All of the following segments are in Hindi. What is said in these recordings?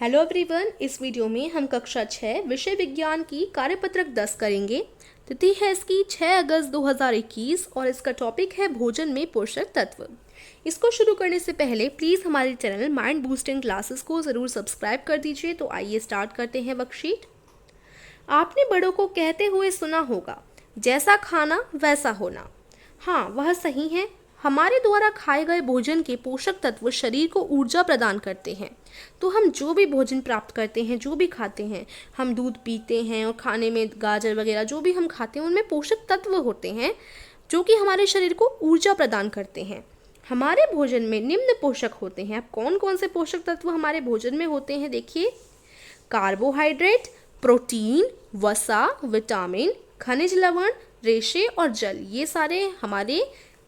हेलो एवरीवन, इस वीडियो में हम कक्षा 6 विषय विज्ञान की कार्यपत्रक 10 करेंगे। तिथि है इसकी 6 अगस्त 2021 और इसका टॉपिक है भोजन में पोषक तत्व। इसको शुरू करने से पहले प्लीज़ हमारे चैनल माइंड बूस्टिंग क्लासेस को ज़रूर सब्सक्राइब कर दीजिए। तो आइए स्टार्ट करते हैं वर्कशीट। आपने बड़ों को कहते हुए सुना होगा, जैसा खाना वैसा होना। हाँ, वह सही है। हमारे द्वारा खाए गए भोजन के पोषक तत्व शरीर को ऊर्जा प्रदान करते हैं। तो हम जो भी भोजन प्राप्त करते हैं, जो भी खाते हैं, हम दूध पीते हैं और खाने में गाजर वगैरह जो भी हम खाते हैं उनमें पोषक तत्व होते हैं जो कि हमारे शरीर को ऊर्जा प्रदान करते हैं। हमारे भोजन में निम्न पोषक होते हैं। अब कौन कौन से पोषक तत्व हमारे भोजन में होते हैं देखिए। कार्बोहाइड्रेट, प्रोटीन, वसा, विटामिन, खनिज लवण, रेशे और जल, ये सारे हमारे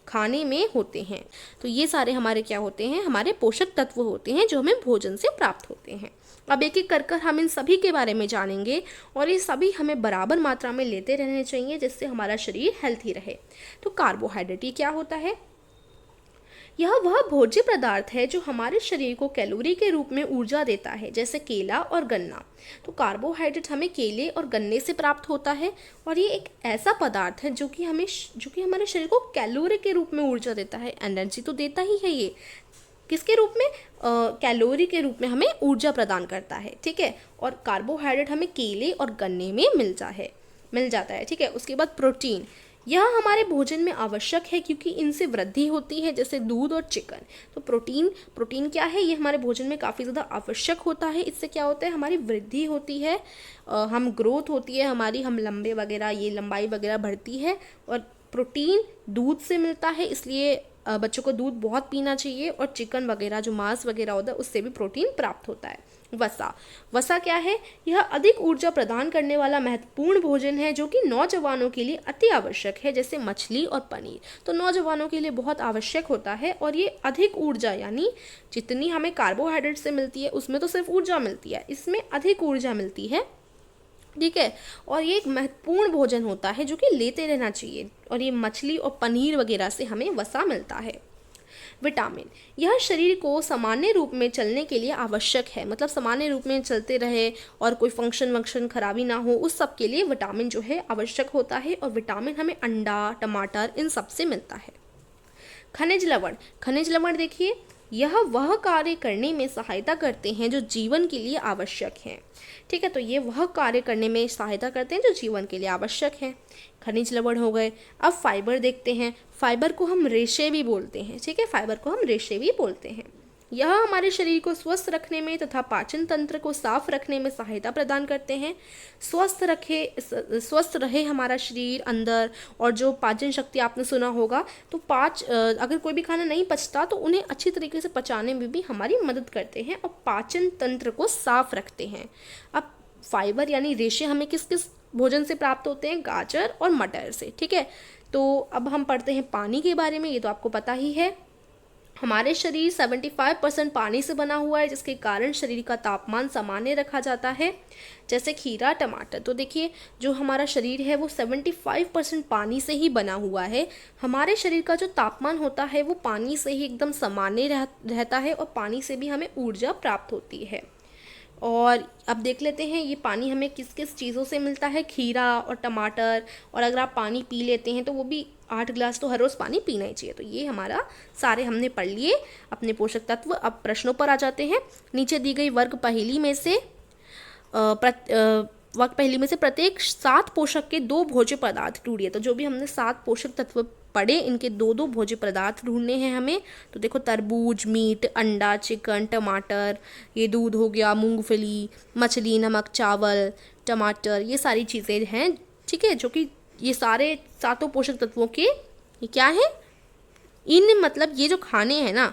खाने में होते हैं। तो ये सारे हमारे क्या होते हैं, हमारे पोषक तत्व होते हैं जो हमें भोजन से प्राप्त होते हैं। अब एक एक कर हम इन सभी के बारे में जानेंगे और ये सभी हमें बराबर मात्रा में लेते रहने चाहिए जिससे हमारा शरीर हेल्थी रहे। तो कार्बोहाइड्रेट ये क्या होता है? यह वह भोज्य पदार्थ है जो हमारे शरीर को कैलोरी के रूप में ऊर्जा देता है, जैसे केला और गन्ना। तो कार्बोहाइड्रेट हमें केले और गन्ने से प्राप्त होता है और ये एक ऐसा पदार्थ है जो कि हमारे शरीर को कैलोरी के रूप में ऊर्जा देता है। एनर्जी तो देता ही है ये, किसके रूप में? कैलोरी के रूप में हमें ऊर्जा प्रदान करता है। ठीक है, और कार्बोहाइड्रेट हमें केले और गन्ने में मिल जाता है। ठीक है, उसके बाद प्रोटीन, यह हमारे भोजन में आवश्यक है क्योंकि इनसे वृद्धि होती है, जैसे दूध और चिकन। तो प्रोटीन क्या है? ये हमारे भोजन में काफ़ी ज़्यादा आवश्यक होता है। इससे क्या होता है, हमारी वृद्धि होती है, हम ग्रोथ होती है हमारी, हम लंबाई वगैरह बढ़ती है। और प्रोटीन दूध से मिलता है, इसलिए बच्चों को दूध बहुत पीना चाहिए। और चिकन वगैरह जो मांस वगैरह होता है उससे भी प्रोटीन प्राप्त होता है। वसा क्या है? यह अधिक ऊर्जा प्रदान करने वाला महत्वपूर्ण भोजन है जो कि नौजवानों के लिए अति आवश्यक है, जैसे मछली और पनीर। तो नौजवानों के लिए बहुत आवश्यक होता है और ये अधिक ऊर्जा, यानी जितनी हमें कार्बोहाइड्रेट से मिलती है उसमें तो सिर्फ ऊर्जा मिलती है, इसमें अधिक ऊर्जा मिलती है। ठीक है, और ये एक महत्वपूर्ण भोजन होता है जो कि लेते रहना चाहिए। और ये मछली और पनीर वगैरह से हमें वसा मिलता है। विटामिन, यह शरीर को सामान्य रूप में चलने के लिए आवश्यक है, मतलब सामान्य रूप में चलते रहे और कोई फंक्शन खराबी ना हो, उस सब के लिए विटामिन जो है आवश्यक होता है। और विटामिन हमें अंडा, टमाटर, इन सब से मिलता है। खनिज लवण देखिए, यह वह कार्य करने में सहायता करते हैं जो जीवन के लिए आवश्यक हैं। ठीक है, तो ये वह कार्य करने में सहायता करते हैं जो जीवन के लिए आवश्यक हैं। खनिज लवण हो गए। अब फाइबर देखते हैं। फाइबर को हम रेशे भी बोलते हैं। ठीक है, फाइबर को हम रेशे भी बोलते हैं। यह हमारे शरीर को स्वस्थ रखने में तथा पाचन तंत्र को साफ रखने में सहायता प्रदान करते हैं। स्वस्थ रहे हमारा शरीर अंदर, और जो पाचन शक्ति आपने सुना होगा, तो अगर कोई भी खाना नहीं पचता तो उन्हें अच्छी तरीके से पचाने में भी हमारी मदद करते हैं और पाचन तंत्र को साफ रखते हैं। अब फाइबर यानी रेशे हमें किस किस भोजन से प्राप्त होते हैं? गाजर और मटर से। ठीक है, तो अब हम पढ़ते हैं पानी के बारे में। ये तो आपको पता ही है, हमारे शरीर 75% पानी से बना हुआ है, जिसके कारण शरीर का तापमान सामान्य रखा जाता है, जैसे खीरा, टमाटर। तो देखिए, जो हमारा शरीर है वो 75% पानी से ही बना हुआ है। हमारे शरीर का जो तापमान होता है वो पानी से ही एकदम सामान्य रहता है और पानी से भी हमें ऊर्जा प्राप्त होती है। और अब देख लेते हैं ये पानी हमें किस किस चीज़ों से मिलता है। खीरा और टमाटर। और अगर आप पानी पी लेते हैं तो वो भी 8 गिलास तो हर रोज़ पानी पीना ही चाहिए। तो ये हमारा सारे हमने पढ़ लिए अपने पोषक तत्व। अब प्रश्नों पर आ जाते हैं। नीचे दी गई वर्ग पहेली में से प्रत्येक 7 पोषक के 2 भोज्य पदार्थ ढूंढिए। तो जो भी हमने 7 पोषक तत्व पढ़े, इनके 2-2 भोज्य पदार्थ ढूंढने हैं हमें। तो देखो, तरबूज, मीट, अंडा, चिकन, टमाटर, ये दूध हो गया, मूंगफली, मछली, नमक, चावल, टमाटर, ये सारी चीज़ें हैं। ठीक है, जो कि ये सारे 7 पोषक तत्वों के ये क्या है, मतलब ये जो खाने हैं ना,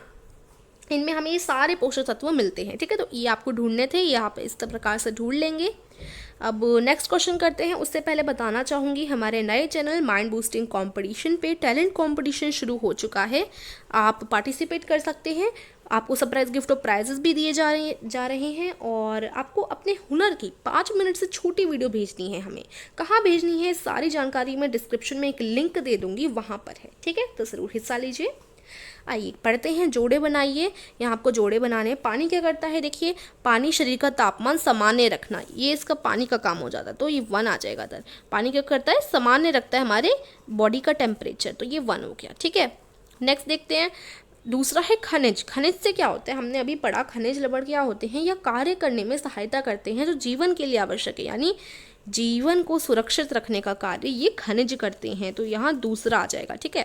इनमें हमें ये सारे पोषक तत्व मिलते हैं। ठीक है, तो ये आपको ढूंढने थे, ये आप इस प्रकार से ढूंढ लेंगे। अब नेक्स्ट क्वेश्चन करते हैं। उससे पहले बताना चाहूँगी, हमारे नए चैनल माइंड बूस्टिंग कंपटीशन पे टैलेंट कंपटीशन शुरू हो चुका है। आप पार्टिसिपेट कर सकते हैं। आपको सरप्राइज गिफ्ट और प्राइजेस भी दिए जा रहे हैं। और आपको अपने हुनर की 5 मिनट से छोटी वीडियो भेजनी है हमें। कहाँ भेजनी है, सारी जानकारी मैं डिस्क्रिप्शन में एक लिंक दे दूँगी, वहाँ पर है। ठीक है, तो ज़रूर हिस्सा लीजिए। आइए पढ़ते हैं, जोड़े बनाइए। यहाँ आपको जोड़े बनाने हैं। पानी क्या करता है, देखिए पानी शरीर का तापमान सामान्य रखना, ये इसका पानी का काम हो जाता है, तो ये 1 आ जाएगा इधर। पानी क्या करता है, सामान्य रखता है हमारे बॉडी का टेम्परेचर, तो ये 1 हो गया, ठीक है। नेक्स्ट देखते हैं, दूसरा है खनिज। खनिज से क्या होता है, हमने अभी पढ़ा, खनिज लवण क्या होते हैं, या कार्य करने में सहायता करते हैं जो जीवन के लिए आवश्यक है, यानी जीवन को सुरक्षित रखने का कार्य ये खनिज करते हैं, तो यहाँ दूसरा आ जाएगा, ठीक है।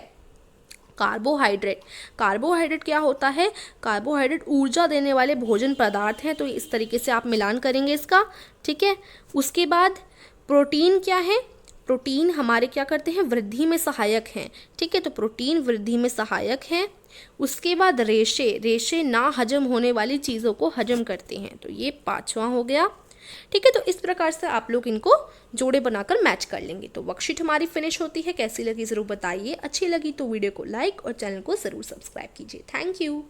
कार्बोहाइड्रेट, कार्बोहाइड्रेट क्या होता है, कार्बोहाइड्रेट ऊर्जा देने वाले भोजन पदार्थ हैं, तो इस तरीके से आप मिलान करेंगे इसका, ठीक है। उसके बाद प्रोटीन क्या है, प्रोटीन हमारे क्या करते हैं, वृद्धि में सहायक हैं, ठीक है, तो प्रोटीन वृद्धि में सहायक हैं। उसके बाद रेशे, रेशे ना हजम होने वाली चीज़ों को हजम करते हैं, तो ये 5वां हो गया, ठीक है। तो इस प्रकार से आप लोग इनको जोड़े बनाकर मैच कर लेंगे। तो वर्कशीट हमारी फिनिश होती है, कैसी लगी ज़रूर बताइए, अच्छी लगी तो वीडियो को लाइक और चैनल को ज़रूर सब्सक्राइब कीजिए। Thank you.